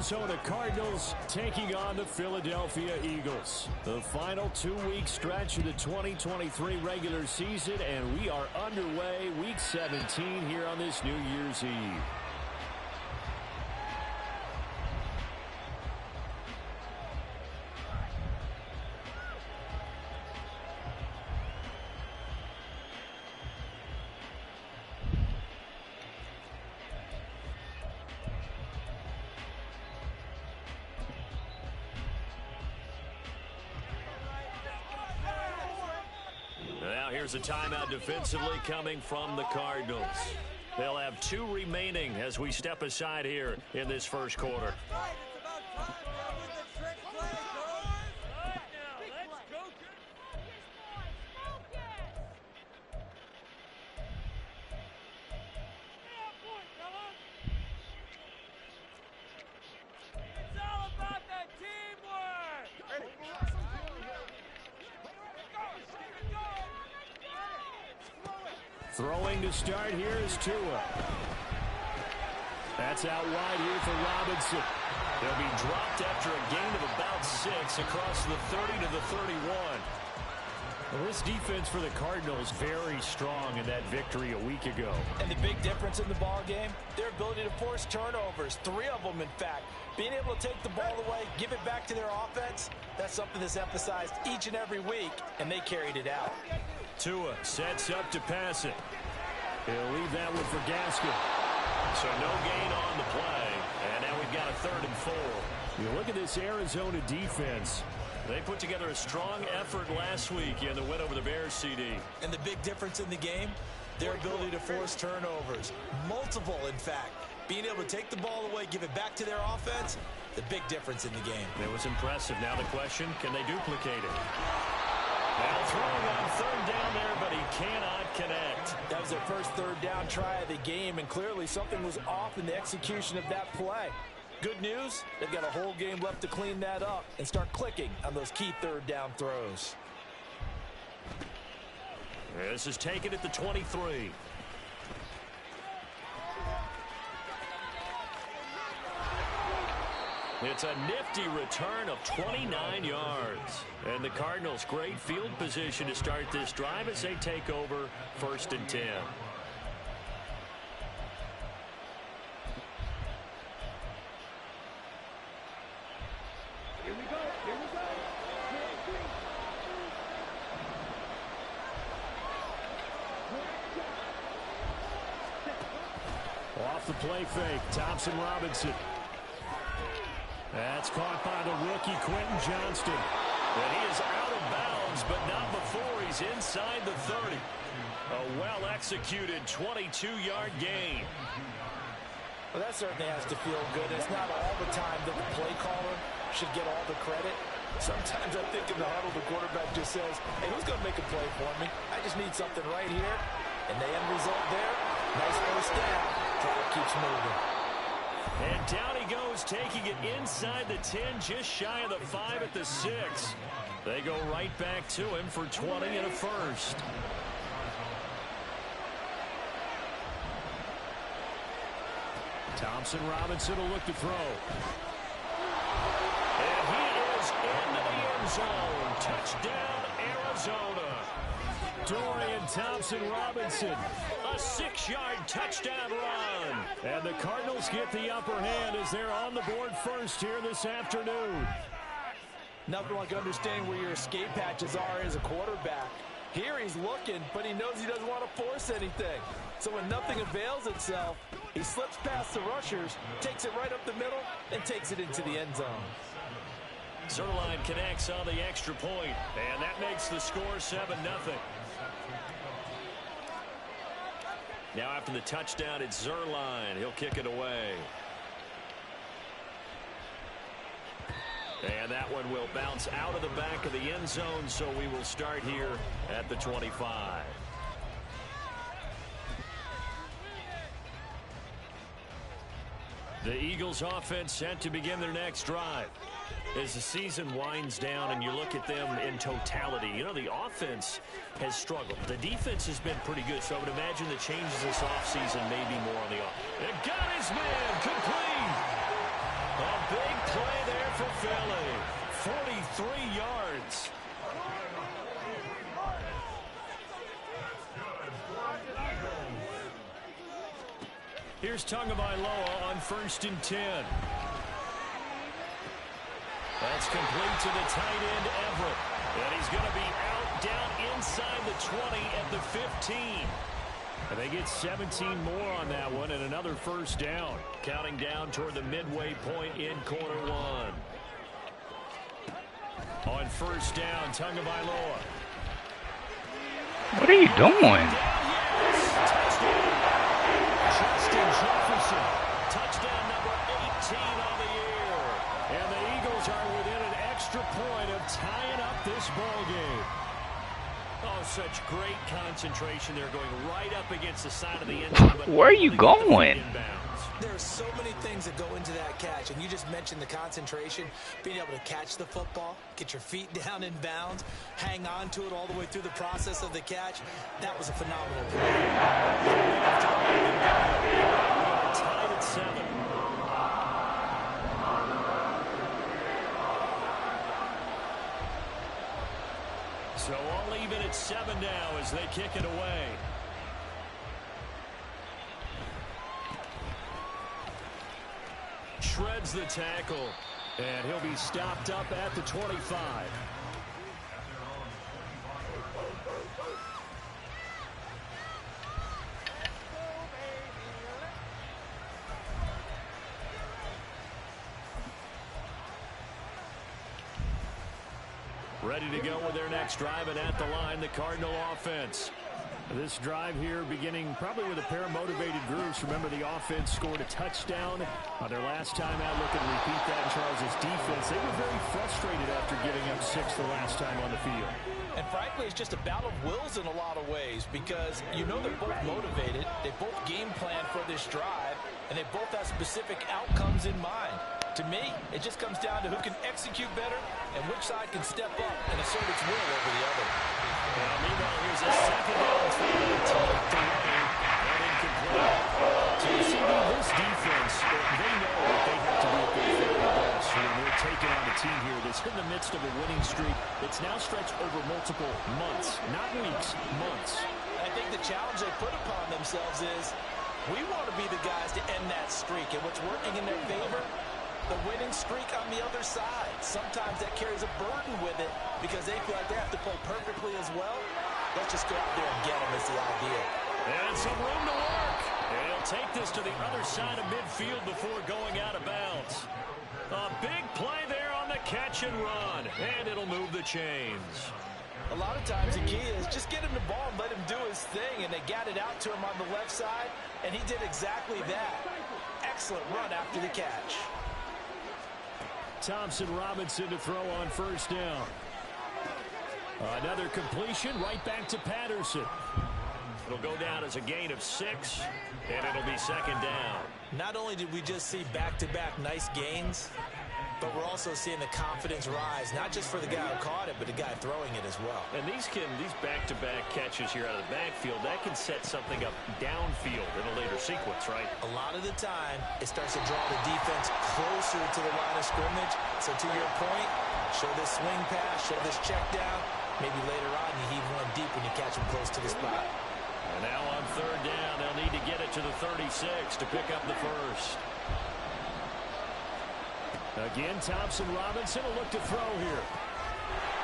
Arizona Cardinals taking on the Philadelphia Eagles. The final two-week stretch of the 2023 regular season, and we are underway Week 17 here on this New Year's Eve. Now here's a timeout defensively coming from the Cardinals. They'll have 2 remaining as we step aside here in this first quarter. Throwing to start here is Tua. That's out wide here for Robinson. They'll be dropped after a gain of about 6 across the 30 to the 31. Well, this defense for the Cardinals very strong in that victory a week ago. And the big difference in the ball game, their ability to force turnovers, 3 of them in fact. Being able to take the ball away, give it back to their offense, that's something that's emphasized each and every week, and they carried it out. Tua sets up to pass it. He'll leave that one for Gaskin. So no gain on the play. And now we've got a 3rd and 4. You look at this Arizona defense. They put together a strong effort last week in the win over the Bears, CD. And the big difference in the game, their ability to force turnovers. Multiple, in fact. Being able to take the ball away, give it back to their offense, the big difference in the game. It was impressive. Now the question, can they duplicate it? Now throwing on 3rd down there, but he cannot connect. That was their first 3rd down try of the game, and clearly something was off in the execution of that play. Good news, they've got a whole game left to clean that up and start clicking on those key 3rd down throws. This is taken at the 23. It's a nifty return of 29 yards. And the Cardinals, great field position to start this drive as they take over 1st and 10. Here we go. Here we go. Off the play fake, Thompson Robinson. That's caught by the rookie, Quentin Johnston. And he is out of bounds, but not before he's inside the 30. A well-executed 22-yard gain. Well, that certainly has to feel good. It's not all the time that the play caller should get all the credit. Sometimes I think in the huddle, the quarterback just says, hey, who's going to make a play for me? I just need something right here. And the end result there, nice first down. Drive keeps moving. And down he goes, taking it inside the 10, just shy of the 5 at the 6. They go right back to him for 20 and a first. Thompson Robinson will look to throw. And he is into the end zone. Touchdown, Arizona. Dorian Thompson-Robinson, a 6-yard touchdown run. And the Cardinals get the upper hand as they're on the board first here this afternoon. Nothing like understanding where your escape hatches are as a quarterback. Here he's looking, but he knows he doesn't want to force anything. So when nothing avails itself, he slips past the rushers, takes it right up the middle, and takes it into the end zone. Zerline connects on the extra point, and that makes the score 7-0. Now after the touchdown, it's Zerline. He'll kick it away. And that one will bounce out of the back of the end zone, so we will start here at the 25. The Eagles offense set to begin their next drive. As the season winds down and you look at them in totality, you know, the offense has struggled. The defense has been pretty good, so I would imagine the changes this offseason may be more on the offense. And got his man complete. A big for Philly. 43 yards. Here's Tagovailoa on 1st and 10. That's complete to the tight end, Everett. And he's going to be out down inside the 20 at the 15. And they get 17 more on that one and another 1st down. Counting down toward the midway point in quarter 1. On 1st down, Tagovailoa. What are you doing? Justin Jefferson, touchdown number 18 on the year. And the Eagles are within an extra point of tying up this ball game. Oh, such great concentration. They're going right up against the side of the end zone. Where are you going? There's so many things that go into that catch, and you just mentioned the concentration, being able to catch the football, get your feet down in bounds, hang on to it all the way through the process of the catch. That was a phenomenal play. Tied at 7. So all even at 7 now as they kick it away. Shreds the tackle, and he'll be stopped up at the 25. Ready to go with their next drive, and at the line, the Cardinal offense. This drive here beginning probably with a pair of motivated groups. Remember, the offense scored a touchdown on their last time out. Look and repeat that in Charles' defense. They were very frustrated after giving up 6 the last time on the field. And frankly, it's just a battle of wills in a lot of ways because you know they're both motivated. They both game plan for this drive, and they both have specific outcomes in mind. To me, it just comes down to who can execute better and which side can step up and assert its will over the other. Well, meanwhile, here's a 2nd down throw and incomplete. So you see, this defense, they know that they have to be at their very best when they're taking on a team here that's in the midst of a winning streak that's now stretched over multiple months, not weeks, months. I think the challenge they put upon themselves is we want to be the guys to end that streak, and what's working in their favor, the winning streak on the other side. Sometimes that carries a burden with it because they feel like they have to play perfectly as well. Let's just go out there and get them is the idea. And some room to work. And he'll take this to the other side of midfield before going out of bounds. A big play there on the catch and run. And it'll move the chains. A lot of times the key is just get him the ball and let him do his thing. And they got it out to him on the left side. And he did exactly that. Excellent run after the catch. Thompson Robinson to throw on 1st down. Another completion right back to Patterson. It'll go down as a gain of 6, and it'll be 2nd down. Not only did we just see back-to-back nice gains, but we're also seeing the confidence rise, not just for the guy who caught it, but the guy throwing it as well. And these back-to-back catches here out of the backfield, that can set something up downfield in a later sequence, right? A lot of the time, it starts to draw the defense closer to the line of scrimmage. So to your point, show this swing pass, show this check down. Maybe later on, you heave one deep when you catch him close to the spot. And now on 3rd down, they'll need to get it to the 36 to pick up the 1st. Again, Thompson Robinson will look to throw here.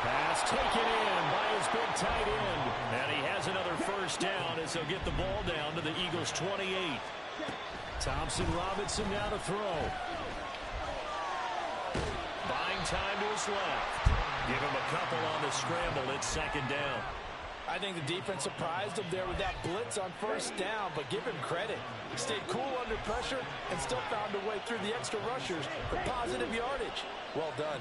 Pass taken in by his big tight end. And he has another 1st down as they'll get the ball down to the Eagles' 28. Thompson Robinson now to throw. Buying time to his left. Give him a couple on the scramble. It's 2nd down. I think the defense surprised him there with that blitz on 1st down, but give him credit. He stayed cool under pressure and still found a way through the extra rushers for positive yardage. Well done.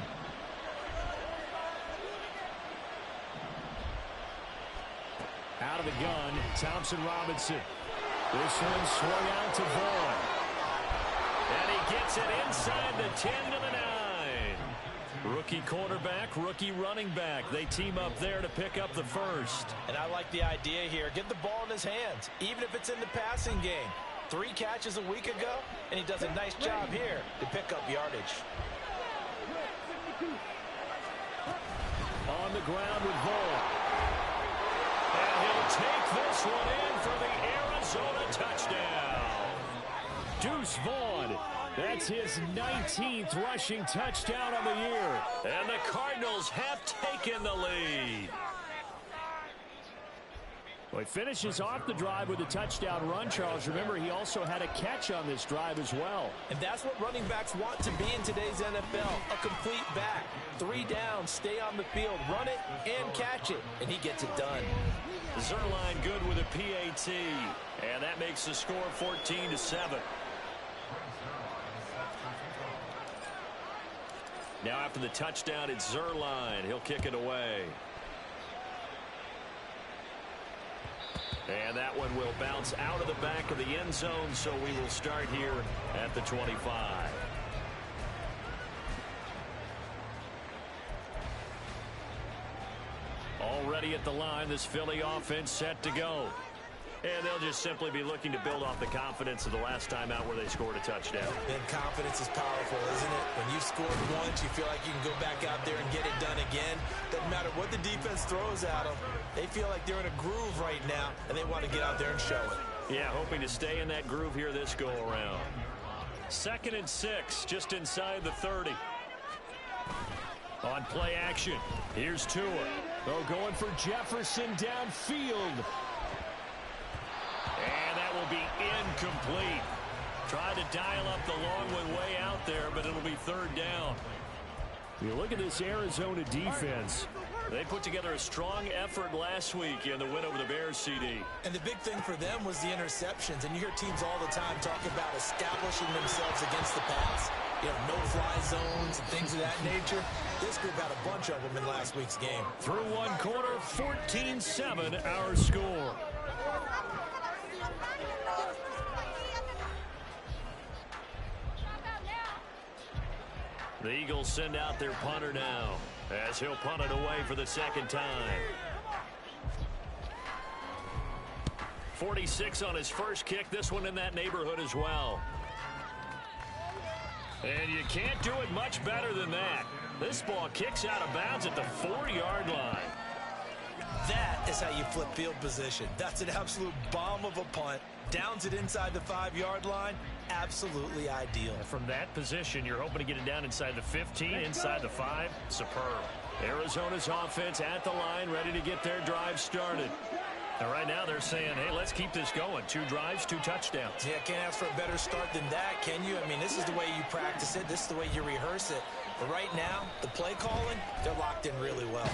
Out of the gun, Thompson Robinson. This one swung out to Vaughn. And he gets it inside the 10 to the 9. Rookie quarterback, rookie running back. They team up there to pick up the 1st. And I like the idea here. Get the ball in his hands, even if it's in the passing game. 3 catches a week ago, and he does a nice job here to pick up yardage. On the ground with Vaughn. And he'll take this one in for the Arizona touchdown. Deuce Vaughn. That's his 19th rushing touchdown on the year. And the Cardinals have taken the lead. Well, he finishes off the drive with a touchdown run, Charles. Remember, he also had a catch on this drive as well. And that's what running backs want to be in today's NFL, a complete back. 3 downs, stay on the field, run it, and catch it. And he gets it done. Zuerlein good with a PAT. And that makes the score 14-7. Now after the touchdown, it's Zuerlein. He'll kick it away. And that one will bounce out of the back of the end zone, so we will start here at the 25. Already at the line, this Philly offense set to go. And they'll just simply be looking to build off the confidence of the last time out where they scored a touchdown. And confidence is powerful, isn't it? When you've scored once, you feel like you can go back out there and get it done again. Doesn't matter what the defense throws at them. They feel like they're in a groove right now, and they want to get out there and show it. Yeah, hoping to stay in that groove here this go-around. 2nd and 6, just inside the 30. On play action, here's Tua. Oh, going for Jefferson downfield. And that will be incomplete. Tried to dial up the long one way out there, but it'll be 3rd down. You look at this Arizona defense. They put together a strong effort last week in the win over the Bears, CD. And the big thing for them was the interceptions. And you hear teams all the time talk about establishing themselves against the pass. You know, no-fly zones and things of that nature. This group had a bunch of them in last week's game. Through one quarter, 14-7 our score. The Eagles send out their punter now, as he'll punt it away for the 2nd time. 46 on his first kick, this one in that neighborhood as well. And you can't do it much better than that. This ball kicks out of bounds at the 4-yard line. That is how you flip field position. That's an absolute bomb of a punt. Downs it inside the 5-yard line. Absolutely ideal. From that position, you're hoping to get it down inside the 15, inside the 5. Superb. Arizona's offense at the line, ready to get their drive started. And right now they're saying, hey, let's keep this going. 2 drives, 2 touchdowns. Yeah, can't ask for a better start than that, can you? I mean, this is the way you practice it. This is the way you rehearse it. But right now, the play calling, they're locked in really well.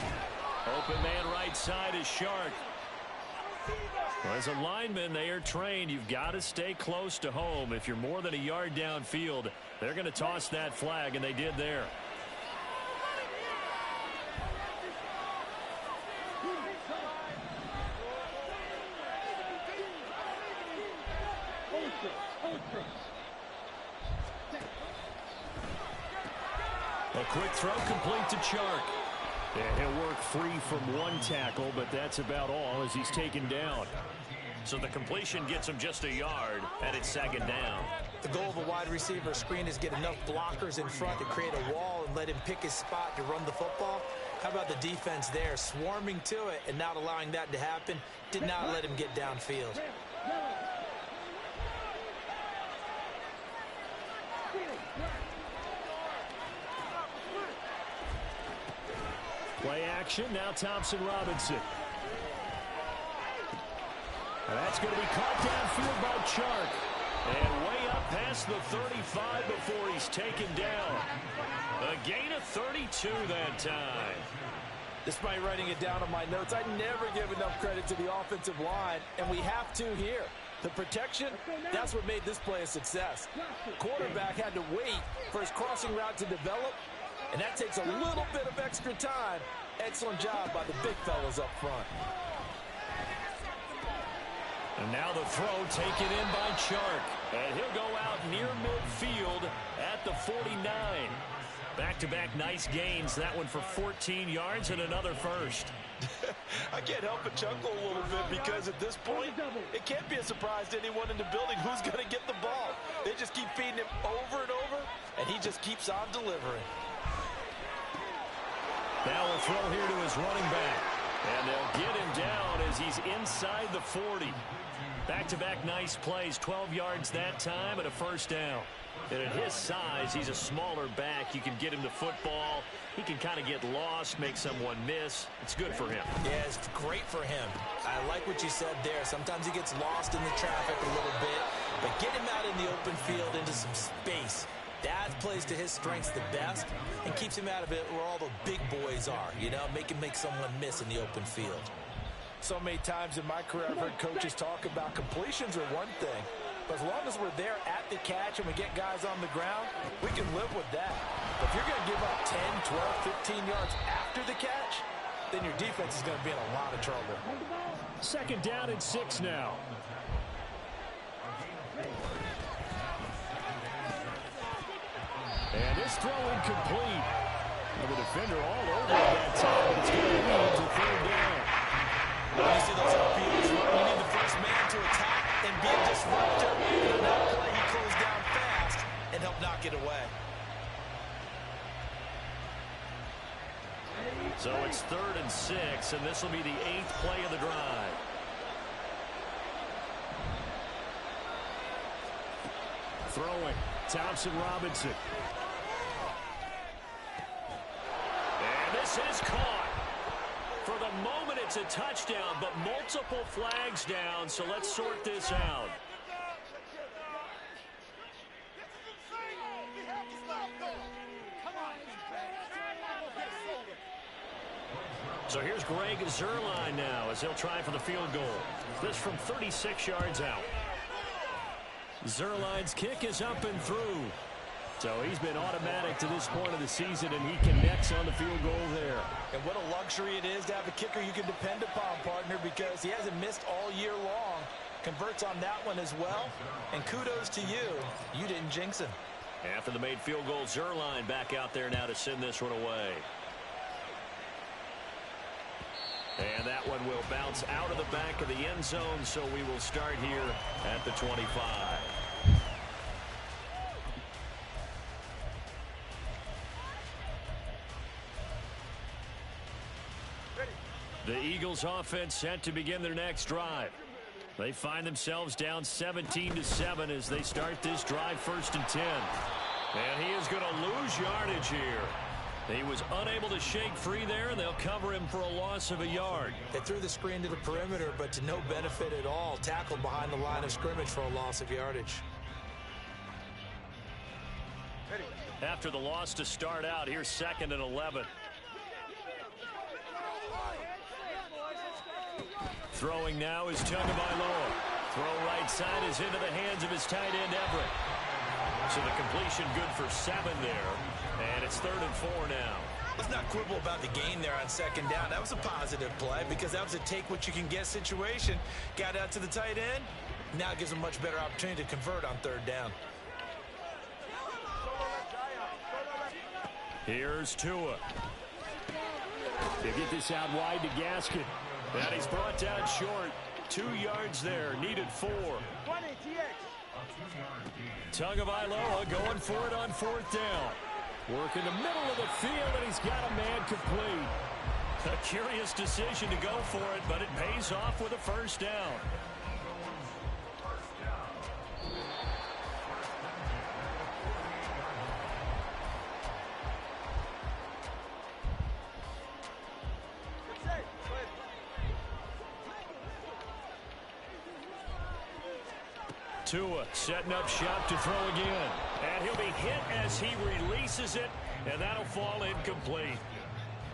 Open man right side is Shark. Well, as a lineman, they are trained. You've got to stay close to home. If you're more than a yard downfield, they're going to toss that flag, and they did there. A quick throw complete to Chark. And he'll work free from one tackle, but that's about all as he's taken down. So the completion gets him just a yard, and it's 2nd down. The goal of a wide receiver screen is get enough blockers in front to create a wall and let him pick his spot to run the football. How about the defense there, swarming to it and not allowing that to happen? Did not let him get downfield. Play action, now Thompson Robinson. And that's going to be caught downfield by Chark. And way up past the 35 before he's taken down. A gain of 32 that time. Despite writing it down on my notes, I never give enough credit to the offensive line, and we have to here. The protection, that's what made this play a success. Quarterback had to wait for his crossing route to develop, and that takes a little bit of extra time. Excellent job by the big fellas up front. And now the throw taken in by Chark. And he'll go out near midfield at the 49. Back-to-back nice gains. That one for 14 yards and another first. I can't help but chuckle a little bit because at this point, it can't be a surprise to anyone in the building who's going to get the ball. They just keep feeding him over and over, and he just keeps on delivering. Now a throw here to his running back. And they'll get him down as he's inside the 40. Back-to-back nice plays, 12 yards that time and a first down. And at his size, he's a smaller back. You can get him the football. He can kind of get lost, make someone miss. It's good for him. Yeah, it's great for him. I like what you said there. Sometimes he gets lost in the traffic a little bit, but get him out in the open field into some space. That plays to his strengths the best and keeps him out of it where all the big boys are, you know, make someone miss in the open field. So many times in my career, I've heard coaches talk about completions are one thing, but as long as we're there at the catch and we get guys on the ground, we can live with that. But if you're going to give up 10, 12, 15 yards after the catch, then your defense is going to be in a lot of trouble. Second down and 6 now. And this throw incomplete. Well, the defender all over that time. It's going to lead to third down. When you see those RPOs run, you need the first man to attack and be a disruptor. And on that play, he closed down fast and helped knock it away. So it's 3rd and 6, and this will be the 8th play of the drive. Throwing, Thompson Robinson. And this is caught. For the moment, it's a touchdown, but multiple flags down, so let's sort this out. So here's Greg Zuerlein now as he'll try for the field goal. This from 36 yards out. Zuerlein's kick is up and through. So he's been automatic to this point of the season, and he connects on the field goal there. And what a luxury it is to have a kicker you can depend upon, partner, because he hasn't missed all year long. Converts on that one as well. And kudos to you. You didn't jinx him. After the made field goal, Zuerlein back out there now to send this one away. And that one will bounce out of the back of the end zone, so we will start here at the 25. The Eagles offense set to begin their next drive. They find themselves down 17-7 as they start this drive 1st and 10. And he is going to lose yardage here. He was unable to shake free there, and they'll cover him for a loss of a yard. They threw the screen to the perimeter, but to no benefit at all. Tackled behind the line of scrimmage for a loss of yardage. After the loss to start out, here's 2nd and 11. Throwing now is Tagovailoa. Throw right side is into the hands of his tight end, Everett. So the completion good for 7 there. And it's 3rd and 4 now. Let's not quibble about the gain there on 2nd down. That was a positive play because that was a take-what-you-can-get situation. Got out to the tight end. Now it gives him a much better opportunity to convert on 3rd down. Here's Tua. They get this out wide to Gaskin. And he's brought down short. 2 yards there. Needed 4. Tagovailoa going for it on 4th down. Work in the middle of the field, and he's got a man complete. A curious decision to go for it, but it pays off with a first down. Tua setting up shop to throw again. And he'll be hit as he releases it, and that'll fall incomplete.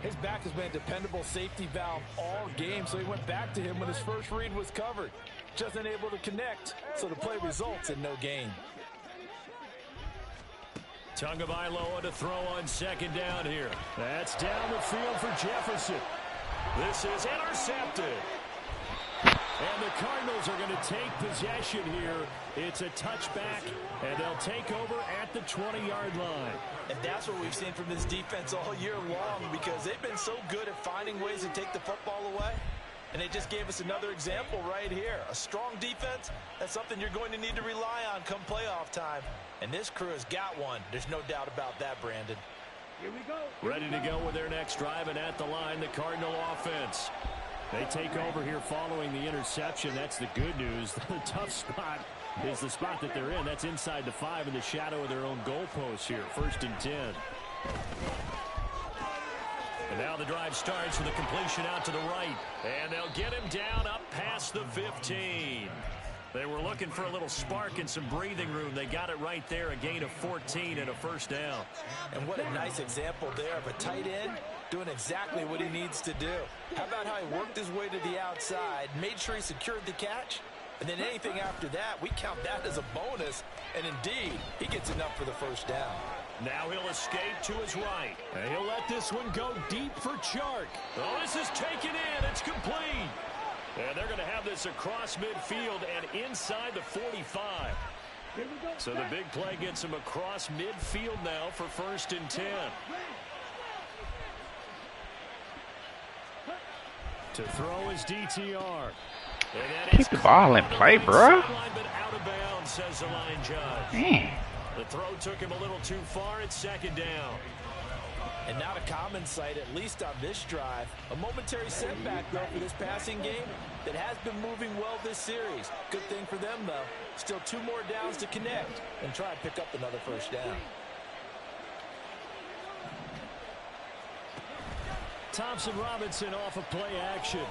His back has been a dependable safety valve all game, so he went back to him when his first read was covered. Just unable to connect, so the play results in no gain. Tagovailoa to throw on 2nd down here. That's down the field for Jefferson. This is intercepted. And the Cardinals are going to take possession here. It's a touchback, and they'll take over at the 20-yard line. And that's what we've seen from this defense all year long because they've been so good at finding ways to take the football away. And they just gave us another example right here. A strong defense, that's something you're going to need to rely on come playoff time. And this crew has got one. There's no doubt about that, Brandon. Here we go. Ready to go with their next drive, and at the line, the Cardinal offense. They take over here following the interception. That's the good news. The tough spot is the spot that they're in. That's inside the 5 in the shadow of their own goalpost here. 1st and 10. And now the drive starts with a completion out to the right. And they'll get him down up past the 15. They were looking for a little spark and some breathing room. They got it right there, a gain of 14 and a 1st down. And what a nice example there of a tight end doing exactly what he needs to do. How about how he worked his way to the outside, made sure he secured the catch, and then anything after that, we count that as a bonus. And indeed, he gets enough for the 1st down. Now he'll escape to his right. And he'll let this one go deep for Chark. Oh, this is taken in. It's complete. And they're going to have this across midfield and inside the 45. So the big play gets him across midfield now for 1st and 10. To throw his DTR. Keep the ball in play, bro. But out of bounds, says the line judge. Man. The throw took him a little too far. It's 2nd down. And not a common sight, at least on this drive. A momentary setback, though, for this passing game that has been moving well this series. Good thing for them, though. Still 2 more downs to connect and try and pick up another 1st down. Thompson Robinson off of play action.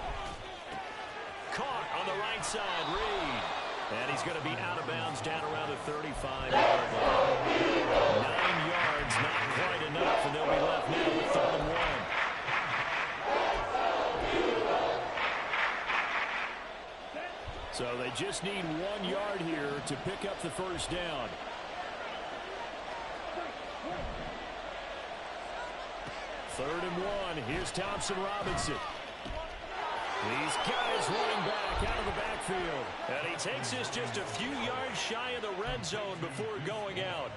Caught on the right side, Reed. And he's going to be out of bounds down around the 35-yard line. 9 yards, not quite enough, and they'll be left now with 3rd and 1. So they just need 1 yard here to pick up the 1st down. Third and 1. Here's Thompson Robinson. He's got his running back out of the backfield. And he takes this just a few yards shy of the red zone before going out.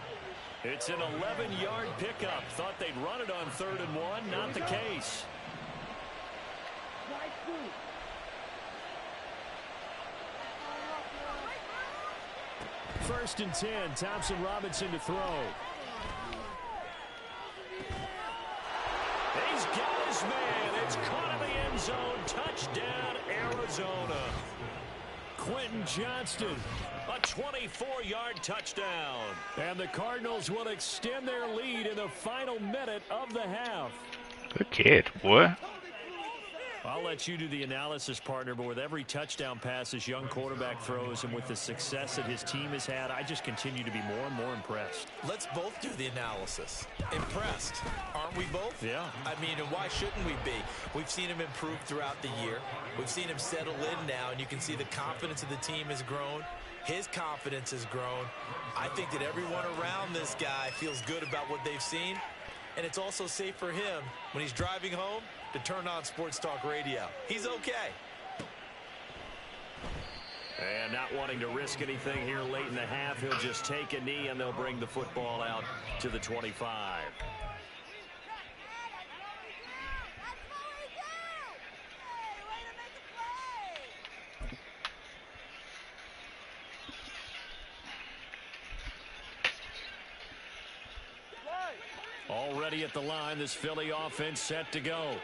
It's an 11-yard pickup. Thought they'd run it on 3rd and 1. Not the case. First and 10. Thompson Robinson to throw. He's got his man. It's caught in the end zone. Touchdown, Arizona. Quentin Johnston, a 24-yard touchdown. And the Cardinals will extend their lead in the final minute of the half. Good kid, boy. I'll let you do the analysis, partner, but with every touchdown pass this young quarterback throws and with the success that his team has had, I just continue to be more and more impressed. Let's both do the analysis. Impressed, aren't we both? Yeah. I mean, and why shouldn't we be? We've seen him improve throughout the year. We've seen him settle in now, and you can see the confidence of the team has grown. His confidence has grown. I think that everyone around this guy feels good about what they've seen, and it's also safe for him when he's driving home to turn on Sports Talk Radio. He's okay. And not wanting to risk anything here late in the half, he'll just take a knee and they'll bring the football out to the 25. Already at the line, this Philly offense set to go.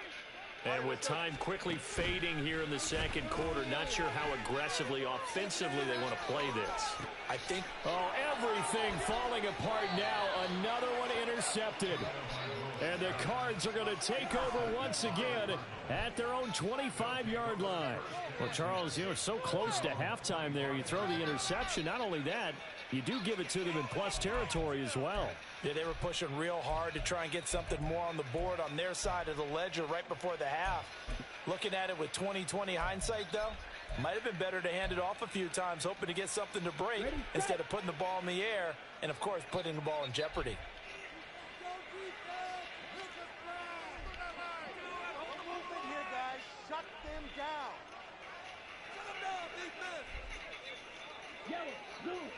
And with time quickly fading here in the 2nd quarter, not sure how aggressively, offensively they want to play this. I think... Oh, everything falling apart now. Another one intercepted. And the Cards are going to take over once again at their own 25-yard line. Well, Charles, you know, so close to halftime there. You throw the interception. Not only that, you do give it to them in plus territory as well. Yeah, they were pushing real hard to try and get something more on the board on their side of the ledger right before the half. Looking at it with 20/20 hindsight, though, might have been better to hand it off a few times, hoping to get something to break instead of putting the ball in the air and, of course, putting the ball in jeopardy. Shut them down. Defense. Yellow, blue.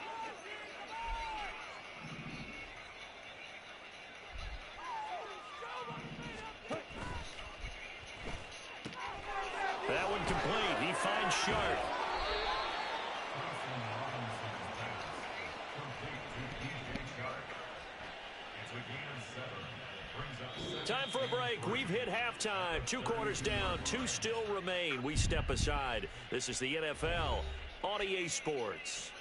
That one complete. He finds Sharp. Time for a break. We've hit halftime. 2 quarters down. 2 still remain. We step aside. This is the NFL on EA Sports.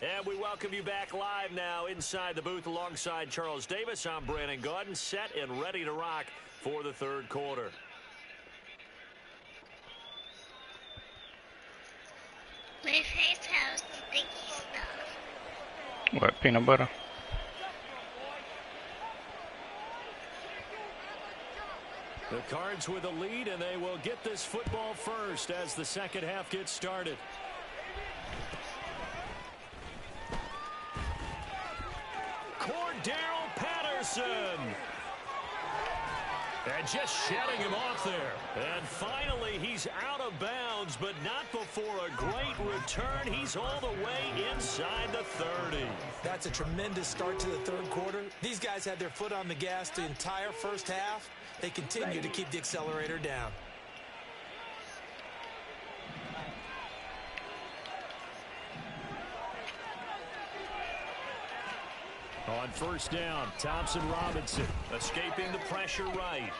And we welcome you back live now inside the booth alongside Charles Davis. I'm Brandon Gaudin, set and ready to rock for the third quarter. My face has sticky stuff. What, peanut butter? The Cards with a lead, and they will get this football first as the second half gets started. Cordero Patterson. And just shutting him off there. And finally, he's out of bounds, but not before a great return. He's all the way inside the 30. That's a tremendous start to the third quarter. These guys had their foot on the gas the entire first half. They continue to keep the accelerator down. On first down, Thompson Robinson escaping the pressure right.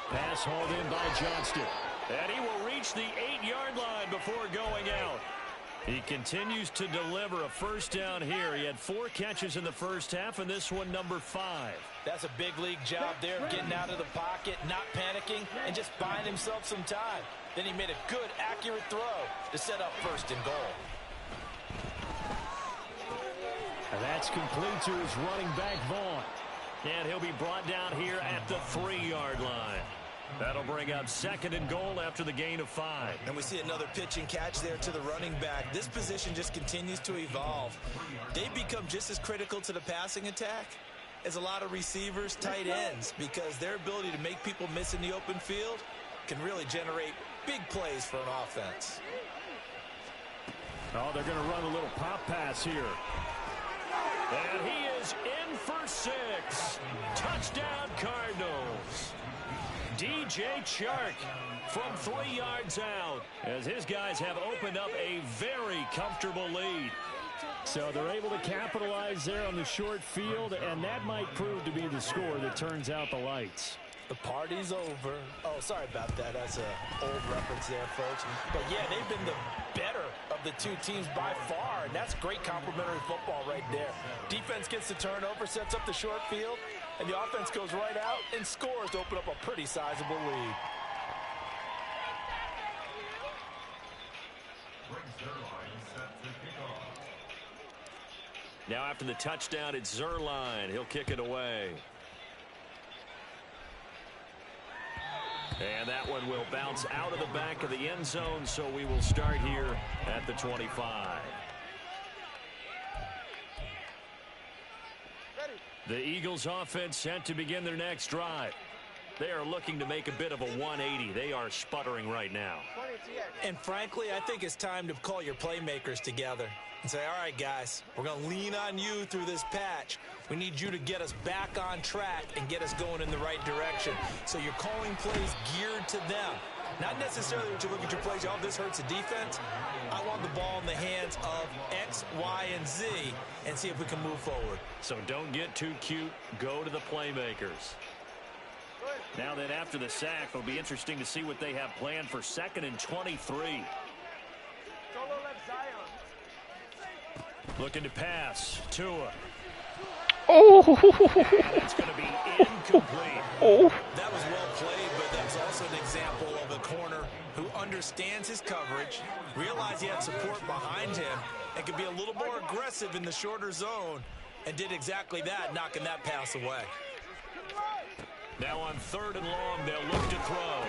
Pass hauled in by Johnston. And he will reach the 8-yard line before going out. He continues to deliver a first down here. He had 4 catches in the first half, and this one number 5. That's a big league job there of getting out of the pocket, not panicking, and just buying himself some time. Then he made a good, accurate throw to set up first and goal. And that's complete to his running back, Vaughn. And he'll be brought down here at the 3-yard line. That'll bring up second and goal after the gain of 5. And we see another pitch and catch there to the running back. This position just continues to evolve. They become just as critical to the passing attack as a lot of receivers, tight ends, because their ability to make people miss in the open field can really generate big plays for an offense. Oh, they're going to run a little pop pass here. And he is in for 6. Touchdown, Cardinals. DJ Chark from 3 yards out as his guys have opened up a very comfortable lead. So they're able to capitalize there on the short field, and that might prove to be the score that turns out the lights. The party's over. Oh, sorry about that. That's an old reference there, folks. But, yeah, they've been the better of the 2 teams by far, and that's great complimentary football right there. Defense gets the turnover, sets up the short field, and the offense goes right out and scores to open up a pretty sizable lead. Now after the touchdown, it's Zerline. He'll kick it away. And that one will bounce out of the back of the end zone, so we will start here at the 25. The Eagles offense set to begin their next drive. They are looking to make a bit of a 180. They are sputtering right now. And frankly, I think it's time to call your playmakers together and say, all right, guys, we're going to lean on you through this patch. We need you to get us back on track and get us going in the right direction. So you're calling plays geared to them. Not necessarily that you look at your plays, oh, this hurts the defense. I want the ball in the hands of X, Y, and Z and see if we can move forward. So don't get too cute. Go to the playmakers. Now that after the sack, it'll be interesting to see what they have planned for 2nd and 23. Looking to pass. Tua. Oh! And it's going to be incomplete. Oh! That was well played, but that's also an example of a corner who understands his coverage, realized he had support behind him, and could be a little more aggressive in the shorter zone, and did exactly that, knocking that pass away. Now on 3rd and long, they'll look to throw.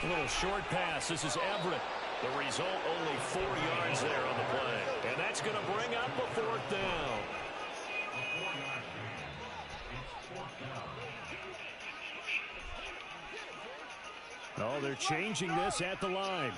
A little short pass. This is Everett. The result, only 4 yards there on the play. And that's going to bring up a 4th down. Oh, they're changing this at the line.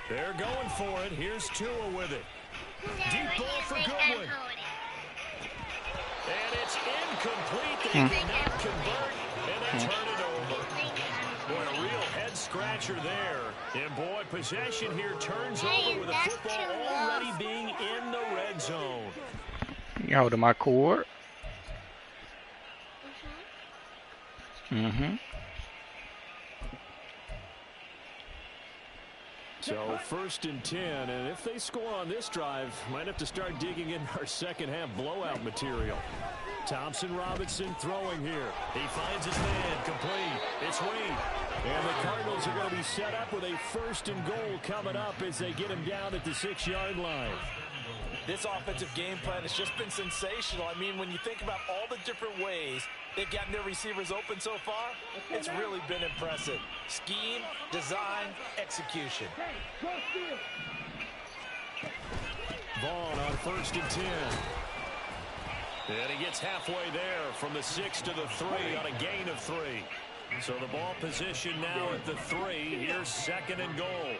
They're going for it. Here's Tua with it. Deep ball for Goodwin. And it's incomplete. They cannot convert, and they turn it over. Boy, a real head-scratcher there. And, boy, possession here turns over with the football already being in the red zone. Yo, to my court. So 1st and 10, and if they score on this drive, might have to start digging in our second-half blowout material. Thompson Robinson throwing here. He finds his man, complete. It's Wade. And the Cardinals are going to be set up with a 1st and goal coming up as they get him down at the 6-yard line. This offensive game plan has just been sensational. I mean, when you think about all the different ways they've gotten their receivers open so far, it's really been impressive. Scheme, design, execution. Vaughn on 1st and 10. And he gets halfway there from the 6 to the 3 on a gain of 3. So the ball position now at the 3. Here's 2nd and goal.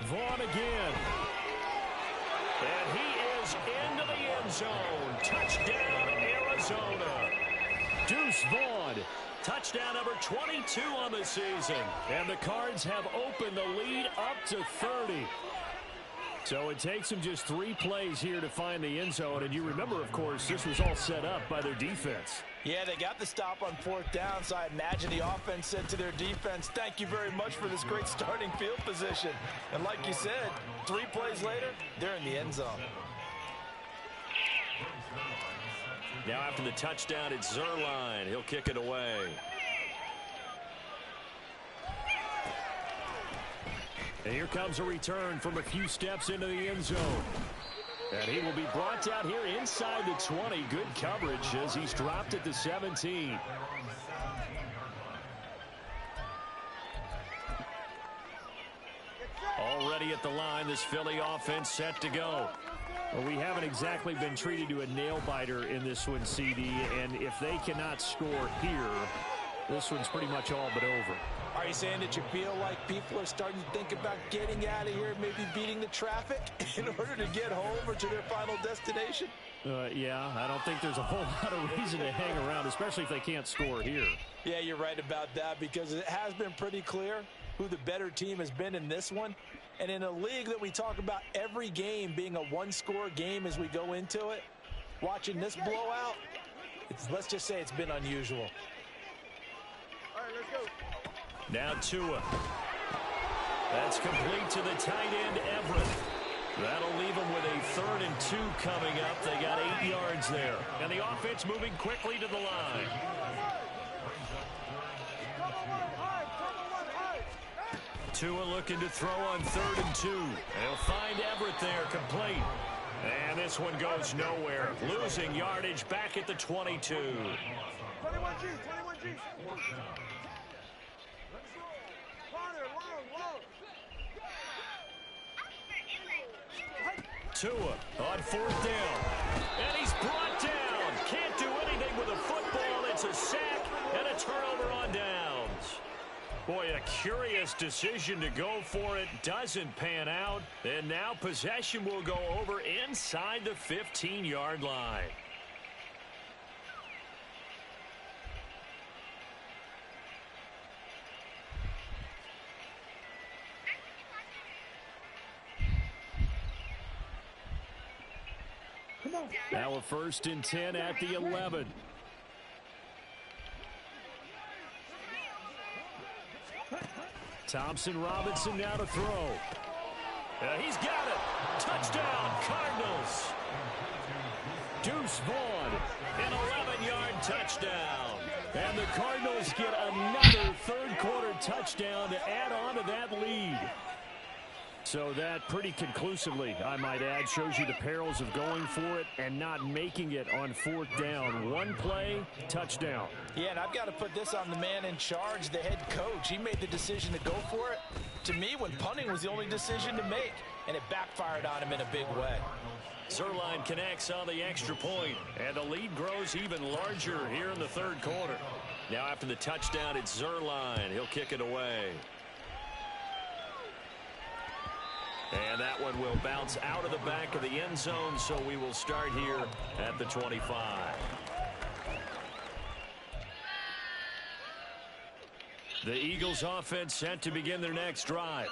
Vaughn again. And he is into the end zone. Touchdown, Arizona. Deuce Vaughn. Touchdown number 22 on the season. And the Cards have opened the lead up to 30. So it takes them just 3 plays here to find the end zone. And you remember, of course, this was all set up by their defense. Yeah, they got the stop on 4th down, so I imagine the offense said to their defense, thank you very much for this great starting field position. And like you said, 3 plays later, they're in the end zone. Now after the touchdown, it's Zerline. He'll kick it away. And here comes a return from a few steps into the end zone. And he will be brought down here inside the 20. Good coverage as he's dropped at the 17. Already at the line, this Philly offense set to go. Well, we haven't exactly been treated to a nail-biter in this one, CD. And if they cannot score here, this one's pretty much all but over. Are you saying that you feel like people are starting to think about getting out of here, maybe beating the traffic in order to get home or to their final destination? Yeah, I don't think there's a whole lot of reason to hang around, especially if they can't score here. Yeah, you're right about that because it has been pretty clear who the better team has been in this one. And in a league that we talk about every game being a one-score game as we go into it, watching this blowout, let's just say it's been unusual. All right, let's go. Now Tua. That's complete to the tight end, Everett. That'll leave them with a 3rd and 2 coming up. They got 8 yards there. And the offense moving quickly to the line. Tua looking to throw on 3rd and 2. They'll find Everett there, complete. And this one goes nowhere. Losing yardage back at the 22. 21G, 21G. Tua on 4th down. And he's brought down. Can't do anything with a football. It's a sack and a turnover on downs. Boy, a curious decision to go for it. Doesn't pan out. And now possession will go over inside the 15-yard line. Now a 1st and 10 at the 11. Thompson Robinson now to throw. He's got it. Touchdown, Cardinals. Deuce Vaughn, an 11-yard touchdown. And the Cardinals get another third-quarter touchdown to add on to that lead. So that pretty conclusively, I might add, shows you the perils of going for it and not making it on 4th down. One play, touchdown. Yeah, and I've got to put this on the man in charge, the head coach. He made the decision to go for it. To me, when punting was the only decision to make, and it backfired on him in a big way. Zerline connects on the extra point, and the lead grows even larger here in the 3rd quarter. Now after the touchdown, it's Zerline. He'll kick it away. And that one will bounce out of the back of the end zone, so we will start here at the 25. The Eagles offense set to begin their next drive.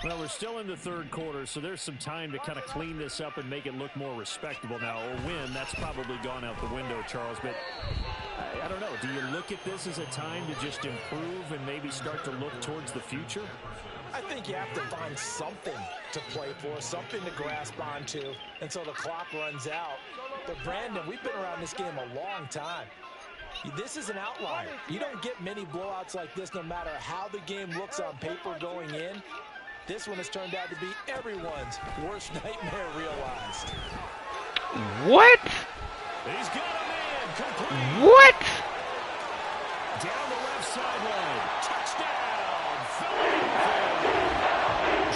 Well, we're still in the third quarter, so there's some time to kind of clean this up and make it look more respectable. Now, a win, that's probably gone out the window, Charles, but I don't know. Do you look at this as a time to just improve and maybe start to look towards the future? I think you have to find something to play for, something to grasp onto until the clock runs out. But, Brandon, we've been around this game a long time. This is an outlier. You don't get many blowouts like this no matter how the game looks on paper going in. This one has turned out to be everyone's worst nightmare realized. What? He's got a man complete. What? Down the left sideline. Touchdown. Philadelphia.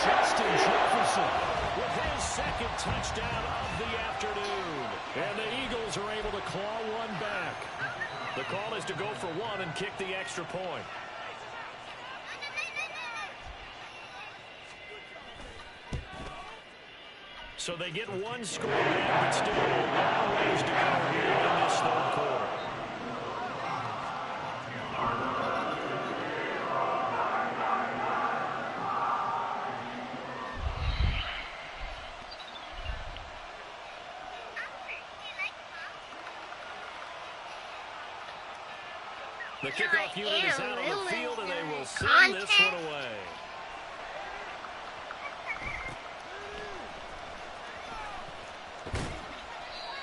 Justin Jefferson with his second touchdown of the afternoon. And the Eagles are able to claw one back. The call is to go for one and kick the extra point. So they get one score back, but still a long ways to go here in this third quarter. The kickoff unit is out on the field, and they will send this one away.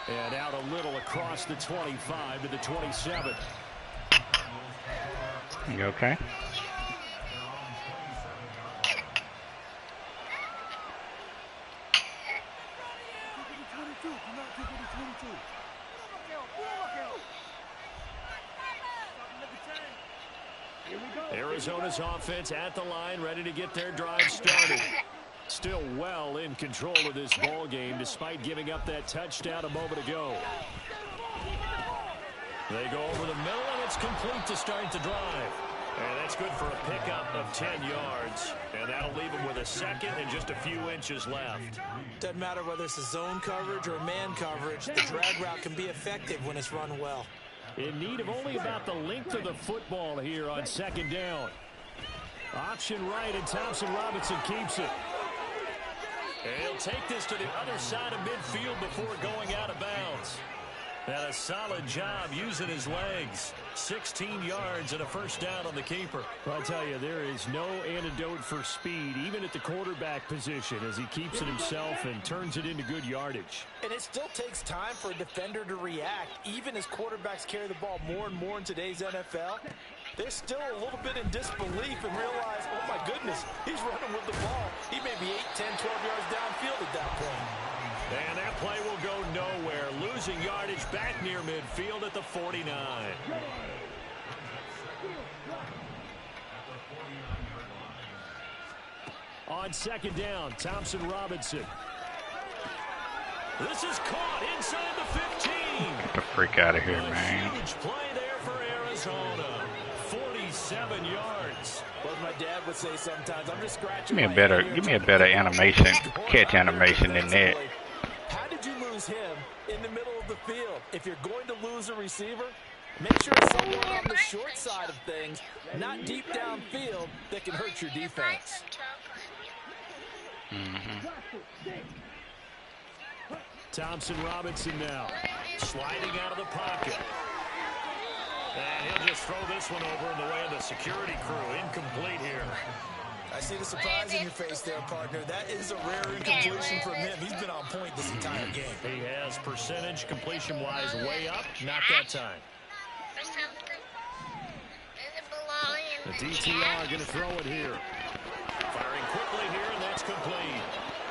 And out a little across the 25 to the 27. You okay? Arizona's offense at the line, ready to get their drive started. Still well in control of this ball game despite giving up that touchdown a moment ago. They go over the middle, and it's complete to start the drive. And that's good for a pickup of 10 yards. And that'll leave them with a second and just a few inches left. Doesn't matter whether it's a zone coverage or man coverage, the drag route can be effective when it's run well. In need of only about the length of the football here on second down. Option right, and Thompson Robinson keeps it. And he'll take this to the other side of midfield before going out of bounds. And a solid job using his legs. 16 yards and a first down on the keeper. Well, I tell you, there is no antidote for speed, even at the quarterback position, as he keeps it himself and turns it into good yardage. And it still takes time for a defender to react, even as quarterbacks carry the ball more and more in today's NFL. They're still a little bit in disbelief and realize, oh my goodness, he's running with the ball. He may be 8, 10, 12 yards downfield at that point. And that play will go nowhere. Losing yardage back near midfield at the 49. On second down, Thompson Robinson. This is caught inside the 15. Get the freak out of here, man. Huge play there for Arizona. 47 yards. What my dad would say sometimes, I'm just scratching. Give me a better animation, catch animation than that. How did you lose him in the middle of the field? If you're going to lose a receiver, make sure it's someone on the short side of things, not deep downfield, that can hurt your defense. Thompson Robinson now. Sliding out of the pocket. And he'll just throw this one over in the way of the security crew. Incomplete here. I see the surprise in your face there, partner. That is a rare incompletion from him. He's been on point this entire game. He has percentage completion-wise way up. Not that time. The DTR going to throw it here. Firing quickly here, and that's complete.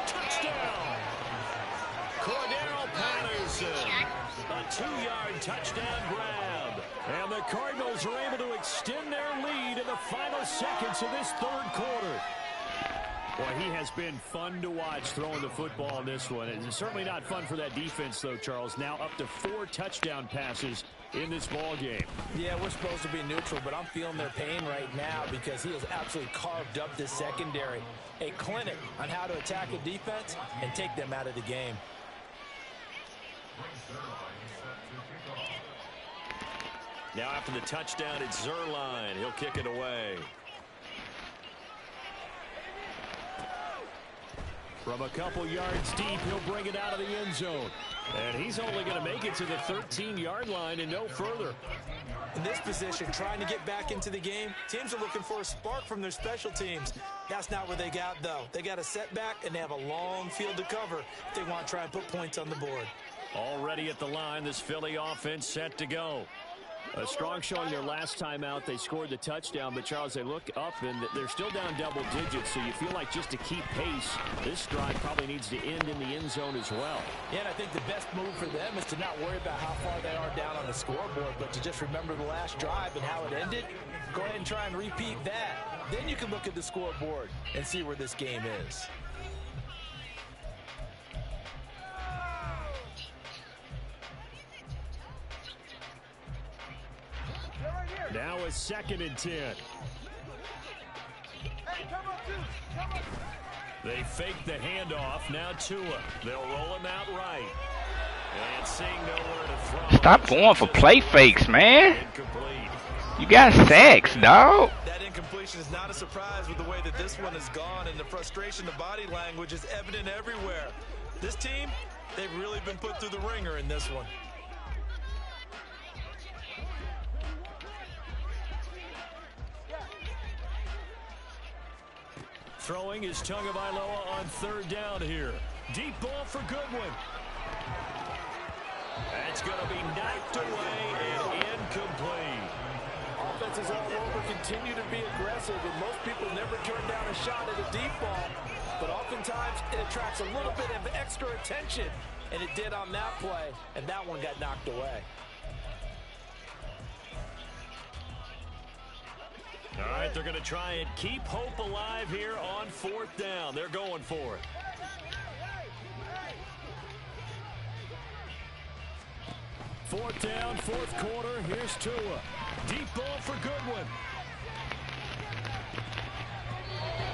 Touchdown! Cordero Patterson. A 2-yard touchdown grab. And the Cardinals are able to extend their lead in the final seconds of this third quarter. Boy, he has been fun to watch throwing the football in this one. It's certainly not fun for that defense, though, Charles. Now up to 4 touchdown passes in this ball game. Yeah, we're supposed to be neutral, but I'm feeling their pain right now because he has absolutely carved up this secondary. A clinic on how to attack a defense and take them out of the game. Now after the touchdown, it's Zerline. He'll kick it away. From a couple yards deep, he'll bring it out of the end zone. And he's only going to make it to the 13-yard line and no further. In this position, trying to get back into the game, teams are looking for a spark from their special teams. That's not what they got, though. They got a setback, and they have a long field to cover if they want to try and put points on the board. Already at the line, this Philly offense set to go. A strong showing their last time out. They scored the touchdown, but Charles, they look up and they're still down double digits, so you feel like just to keep pace, this drive probably needs to end in the end zone as well. Yeah, and I think the best move for them is to not worry about how far they are down on the scoreboard, but to just remember the last drive and how it ended. Go ahead and try and repeat that. Then you can look at the scoreboard and see where this game is. Now a 2nd and 10. Hey, come on, dude. Come on. They fake the handoff. Now Tua. They'll roll him out right. And seeing nowhere to throw. Stop going for play fakes, man. Incomplete. You got sacks, dog. That incompletion is not a surprise with the way that this one has gone, and the frustration, the body language is evident everywhere. This team, they've really been put through the ringer in this one. Throwing is Tagovailoa on 3rd down here. Deep ball for Goodwin. That's going to be knocked away and incomplete. Offenses all over continue to be aggressive, and most people never turn down a shot at a deep ball. But oftentimes it attracts a little bit of extra attention, and it did on that play, and that one got knocked away. All right, they're going to try and keep hope alive here on 4th down. They're going for it. Fourth down, 4th quarter. Here's Tua. Deep ball for Goodwin.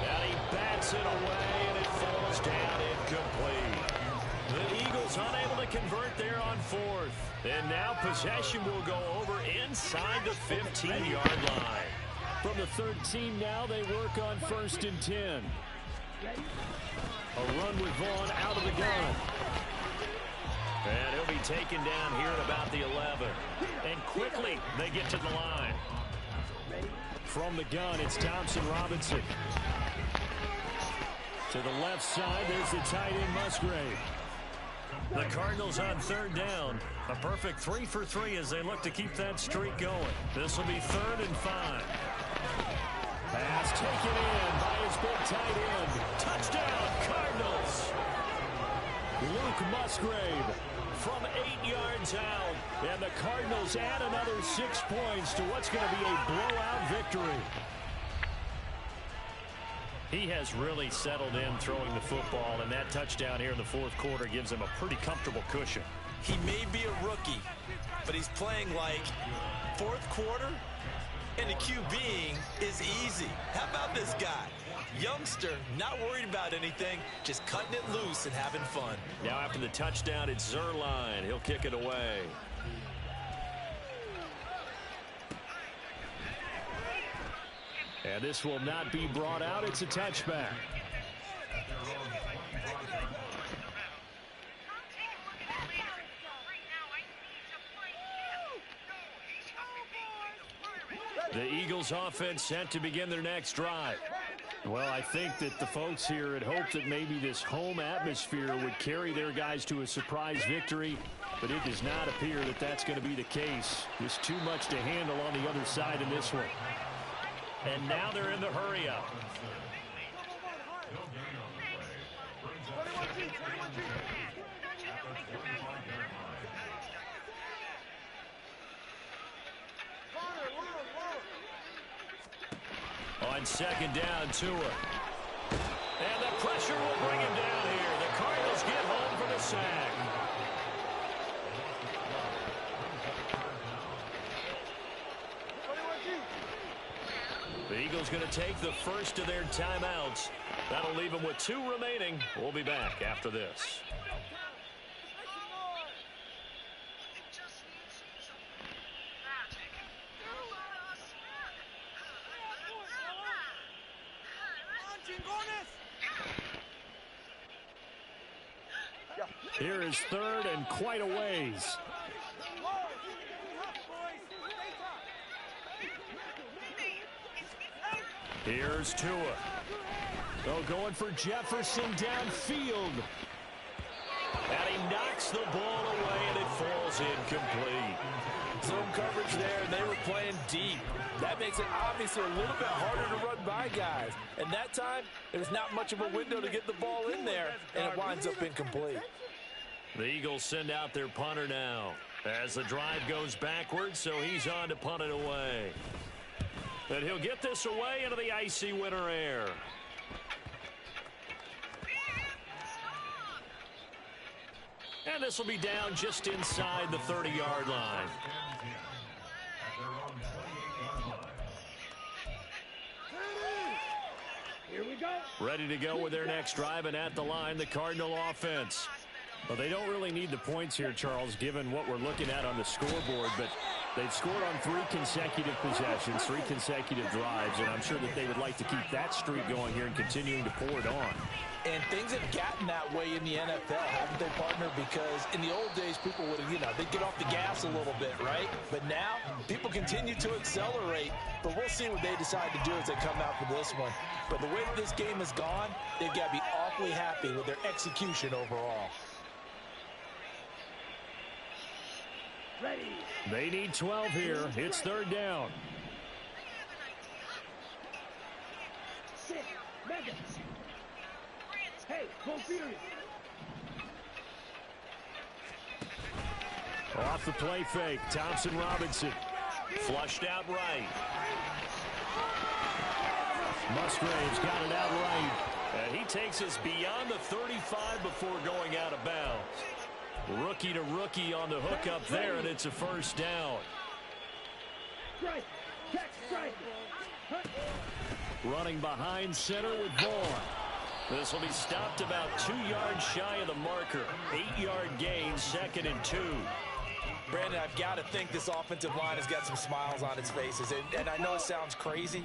And he bats it away, and it falls down incomplete. The Eagles unable to convert there on 4th. And now possession will go over inside the 15-yard line. From the 13 now, they work on 1st and 10. A run with Vaughn out of the gun. And he'll be taken down here at about the 11. And quickly, they get to the line. From the gun, it's Thompson Robinson. To the left side, there's the tight end Musgrave. The Cardinals on 3rd down. A perfect 3 for 3 as they look to keep that streak going. This will be 3rd and 5. Pass taken in by his big tight end. Touchdown, Cardinals. Luke Musgrave from 8 yards out. And the Cardinals add another 6 points to what's going to be a blowout victory. He has really settled in throwing the football, and that touchdown here in the 4th quarter gives him a pretty comfortable cushion. He may be a rookie, but he's playing like 4th quarter, and the QBing is easy. How about this guy? Youngster, not worried about anything, just cutting it loose and having fun. Now after the touchdown, it's Zerline. He'll kick it away. And this will not be brought out. It's a touchback. The Eagles offense set to begin their next drive. Well, I think that the folks here had hoped that maybe this home atmosphere would carry their guys to a surprise victory, but it does not appear that that's going to be the case. There's too much to handle on the other side in this one. And now they're in the hurry-up. 21G, 21G. On 2nd down, Tua. And the pressure will bring him down here. The Cardinals get home for the sack. The Eagles going to take the first of their timeouts. That'll leave them with 2 remaining. We'll be back after this. Here is 3rd and quite a ways. Here's Tua. Oh, going for Jefferson downfield. And he knocks the ball away, and it falls incomplete. Zone coverage there, and they were playing deep. That makes it obviously a little bit harder to run by guys. And that time, there's not much of a window to get the ball in there, and it winds up incomplete. The Eagles send out their punter now as the drive goes backwards, so he's on to punt it away. And he'll get this away into the icy winter air. And this will be down just inside the 30-yard line. Here we go. Ready to go with their next drive, and at the line, the Cardinal offense. Well, they don't really need the points here, Charles, given what we're looking at on the scoreboard, but they've scored on 3 consecutive possessions, 3 consecutive drives, and I'm sure that they would like to keep that streak going here and continuing to pour it on. And things have gotten that way in the NFL, haven't they, partner? Because in the old days, people would, they'd get off the gas a little bit, right? But now, people continue to accelerate. But we'll see what they decide to do as they come out for this one. But the way that this game has gone, they've got to be awfully happy with their execution overall. Ready. They need 12 here. It's 3rd down. Sit. Megan. Hey, go Fury. Off the play fake, Thompson Robinson. Flushed out right. Musgraves got it out right. And he takes us beyond the 35 before going out of bounds. Rookie to rookie on the hook up there, and it's a 1st down. Strike. Catch, strike. Running behind center with Vaughn. This will be stopped about 2 yards shy of the marker. 8-yard gain, 2nd and 2. Brandon, I've got to think this offensive line has got some smiles on its faces. And I know it sounds crazy,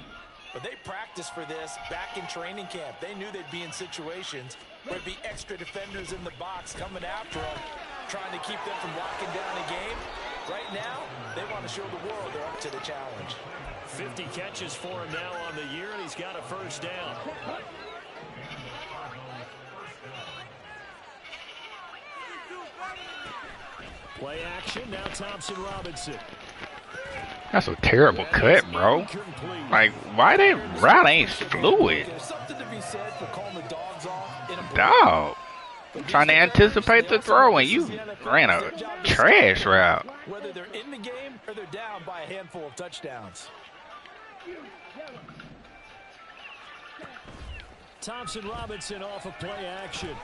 but they practiced for this back in training camp. They knew they'd be in situations where there'd be extra defenders in the box coming after them, trying to keep them from locking down a game. Right now, they want to show the world they're up to the challenge. 50 catches for him now on the year, and he's got a 1st down. Play action, now Thompson Robinson. That's a terrible cut, bro. Like, why that route ain't fluid? There's something to be said for calling the dogs off in a Dog. I'm trying to anticipate the throw, and you ran a trash route. Whether they're in the game or they're down by a handful of touchdowns. Thompson Robinson off of play action.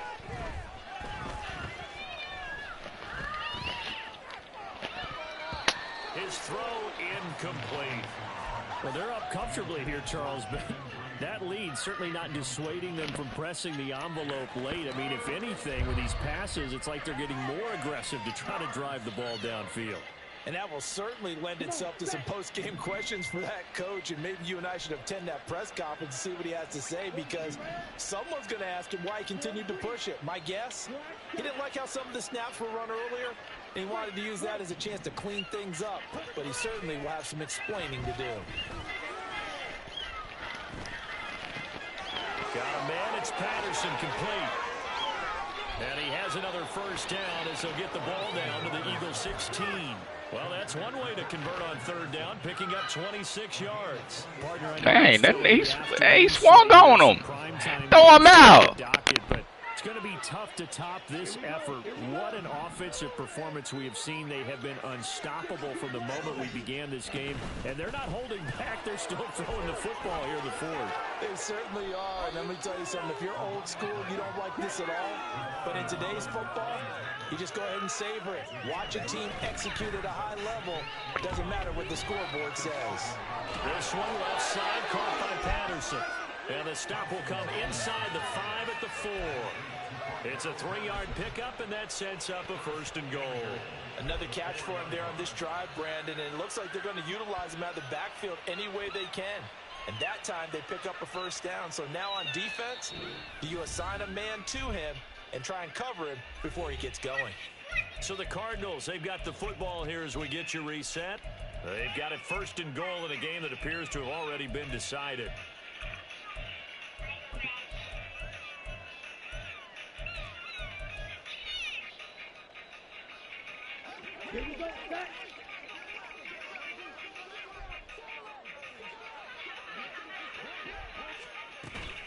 His throw incomplete. Well, they're up comfortably here, Charles, but that lead certainly not dissuading them from pressing the envelope late. I mean, if anything, with these passes, it's like they're getting more aggressive to try to drive the ball downfield. And that will certainly lend itself to some post-game questions for that coach, and maybe you and I should attend that press conference and see what he has to say, because someone's going to ask him why he continued to push it. My guess, he didn't like how some of the snaps were run earlier, and he wanted to use that as a chance to clean things up, but he certainly will have some explaining to do. Got a man, it's Patterson, complete. And he has another 1st down as he'll get the ball down to the Eagles 16. Well, that's one way to convert on 3rd down, picking up 26 yards. Dang, he swung on him. Throw him out. But it's going to be tough to top this effort. What an offensive performance we have seen. They have been unstoppable from the moment we began this game, and they're not holding back. They're still throwing the football here in the fourth. They certainly are, and let me tell you something. If you're old school, you don't like this at all, but in today's football, you just go ahead and savor it. Watch a team execute at a high level. It doesn't matter what the scoreboard says. This one left side caught by Patterson. And the stop will come inside the 5 at the 4. It's a 3-yard pickup, and that sets up a 1st and goal. Another catch for him there on this drive, Brandon, and it looks like they're going to utilize him out of the backfield any way they can. And that time they pick up a 1st down. So now on defense, you assign a man to him and try and cover him before he gets going. So the Cardinals, they've got the football here as we get you reset. They've got it 1st and goal in a game that appears to have already been decided. Here we go, back.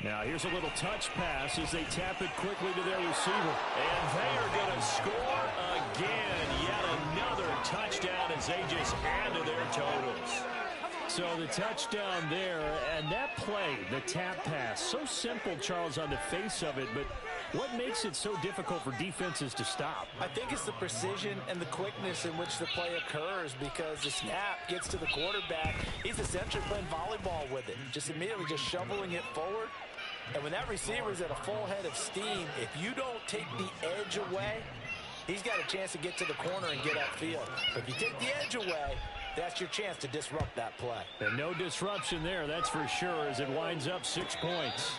Now here's a little touch pass as they tap it quickly to their receiver. And they are going to score again. Yet another touchdown as they just add to their totals. So the touchdown there, and that play, the tap pass, so simple, Charles, on the face of it, but what makes it so difficult for defenses to stop? I think it's the precision and the quickness in which the play occurs, because the snap gets to the quarterback. He's essentially playing volleyball with it, just immediately just shoveling it forward. And when that receiver's at a full head of steam, if you don't take the edge away, he's got a chance to get to the corner and get upfield. But if you take the edge away, that's your chance to disrupt that play. And no disruption there, that's for sure, as it winds up 6 points.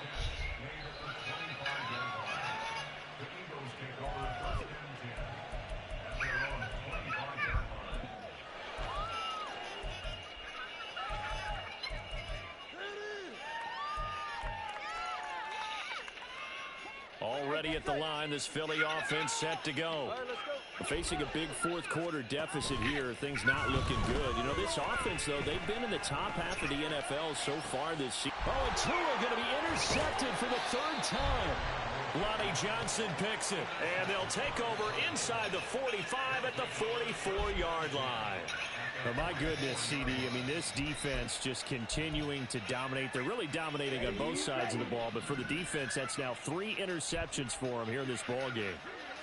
Already at the line, this Philly offense set to go. Facing a big fourth quarter deficit here, things not looking good. You know, this offense, though, they've been in the top half of the NFL so far this season. Oh, and Tua going to be intercepted for the 3rd time. Lonnie Johnson picks it, and they'll take over inside the 45 at the 44-yard line. Oh, my goodness, CD. I mean, this defense just continuing to dominate. They're really dominating on both sides of the ball, but for the defense, that's now 3 interceptions for them here in this ball game.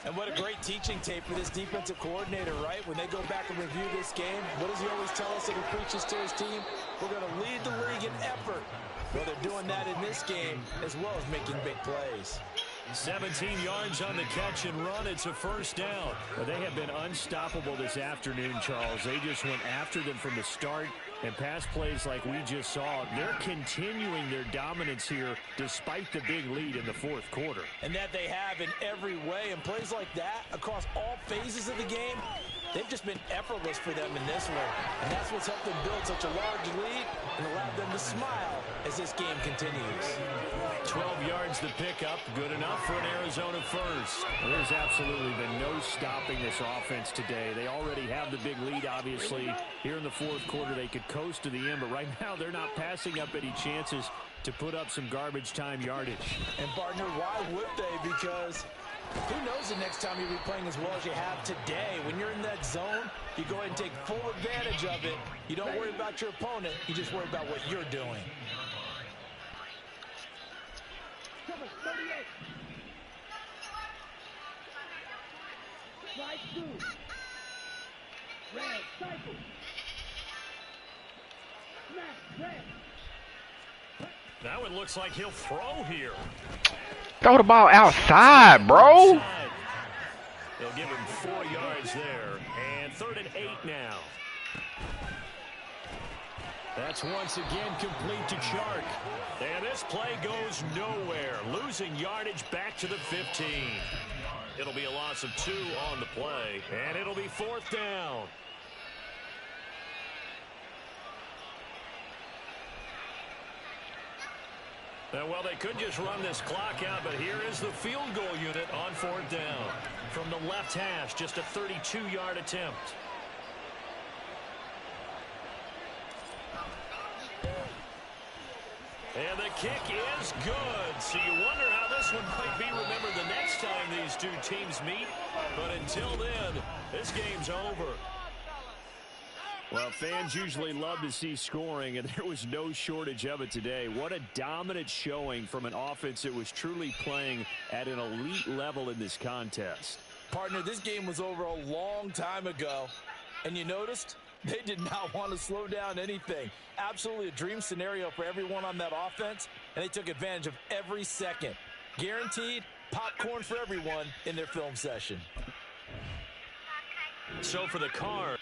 And what a great teaching tape for this defensive coordinator, right? When they go back and review this game, what does he always tell us that he preaches to his team? We're going to lead the league in effort. Well, they're doing that in this game as well as making big plays. 17 yards on the catch and run. It's a 1st down. Well, they have been unstoppable this afternoon, Charles. They just went after them from the start, and pass plays like we just saw. They're continuing their dominance here despite the big lead in the fourth quarter. And that they have in every way. And plays like that across all phases of the game, they've just been effortless for them in this one. And that's what's helped them build such a large lead and allowed them to smile as this game continues. 12 yards to pick up. Good enough for an Arizona 1st. Well, there's absolutely been no stopping this offense today. They already have the big lead, obviously. Here in the fourth quarter, they could coast to the end, but right now they're not passing up any chances to put up some garbage time yardage. And, partner, why would they? Because who knows the next time you'll be playing as well as you have today. When you're in that zone, you go ahead and take full advantage of it. You don't worry about your opponent. You just worry about what you're doing. Cover 38. Slide through. Red, cycle. Smash, red. That one looks like he'll throw here. Throw the ball outside, bro. They'll give him 4 yards there. And 3rd and 8 now. That's once again complete to Chark. And this play goes nowhere. Losing yardage back to the 15. It'll be a loss of 2 on the play. And it'll be 4th down. Well, they could just run this clock out, but here is the field goal unit on 4th down. From the left hash, just a 32-yard attempt. And the kick is good. So you wonder how this one might be remembered the next time these two teams meet. But until then, this game's over. Well, fans usually love to see scoring, and there was no shortage of it today. What a dominant showing from an offense that was truly playing at an elite level in this contest. Partner, this game was over a long time ago, and you noticed they did not want to slow down anything. Absolutely a dream scenario for everyone on that offense, and they took advantage of every second. Guaranteed popcorn for everyone in their film session. So for the Cards,